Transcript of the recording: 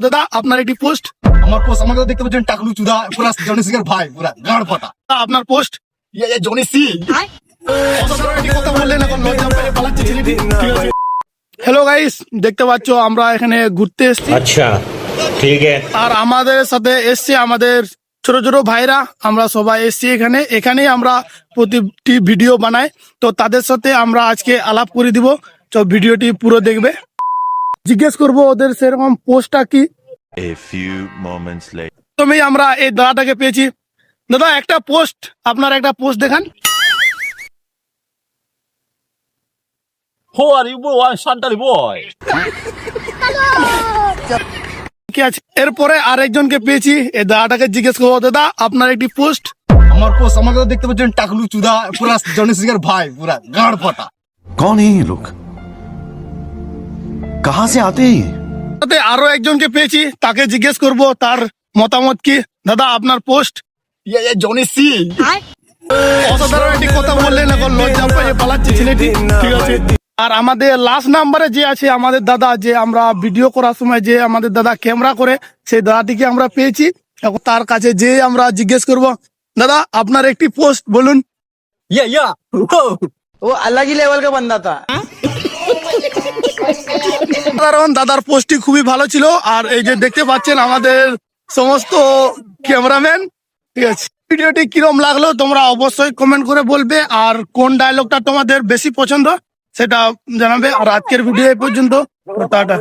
দাদা আপনার একটি পোস্ট। আমার পোস্ট আমাকে দেখতে পাচ্ছেন টাকলু চুদা পুরা জনি সিং এর ভাই পুরা গাঁড় ফাটা আপনার পোস্ট। জনি সিং কথা বললেন এখন লজ্জা পেয়ে পালাচ্ছে ছেলেটি। ঠিক আছে। হ্যালো গাইস, দেখতে পাচ্ছ আমরা এখানে ঘুরতে এসেছি। अच्छा ठीक है। আর আমাদের সাথে এসছে আমাদের ছোট ছোট ভাইরা। আমরা সবাই এসছি এখানেই আমরা প্রতিটি ভিডিও বানাই। তো তাদের সাথে আমরা আজকে আলাপ করে দিব। তো ভিডিওটি পুরো দেখবে। জিজ্ঞেস করব ওদের সেরকম পোস্টটা কি। A few moments later. প্রথমে আমরা এই দাদাটাকে পেয়েছি। দাদা একটা পোস্ট, আপনার একটা পোস্ট দেখান। Who are you, boy? I'm Santali boy. কি আছে এরপরে আরেকজনকে পেয়েছি। এই দাদাটাকে জিজ্ঞেস করবো, দাদা আপনার একটি পোস্ট। আমার পোস্ট আমাকে দেখতে পাচ্ছেন টাকলু চুদা পুরা জনি সিং এর ভাই পুরা গাঁড় ফাটা कौन है ये लोग कहां से आते हैं ये? সাথে আরো একজনকে পেয়েছি, তাকে জিজ্ঞেস করব তার মতামত কি। দাদা আপনার পোস্ট। জনি সিং অসাধারণ একটি কথা বললেন, এখন লজ্জা পেয়ে পালাচ্ছে ছেলেটি। ঠিক আছে। আর আমাদের লাস্ট নাম্বারে যে আছে আমাদের দাদা, যে আমরা ভিডিও করার সময় যে আমাদের দাদা ক্যামেরা করে, সেই দাদাটিকে আমরা পেয়েছি। এখন তার কাছে যে আমরা জিজ্ঞেস করব, দাদা আপনার একটি পোস্ট বলুন। Yeah. वो अलग ही लेवल का बंदा था। কারণ দাদার পোস্টটি খুবই ভালো ছিল। আর এই যে দেখতে পাচ্ছেন আমাদের সমস্ত ক্যামেরাম্যান। ঠিক আছে, ভিডিওটি কিরম লাগলো তোমরা অবশ্যই কমেন্ট করে বলবে। আর কোন ডায়লগটা তোমাদের বেশি পছন্দ সেটা জানাবে। আর আজকের ভিডিও এই পর্যন্ত। টাটা।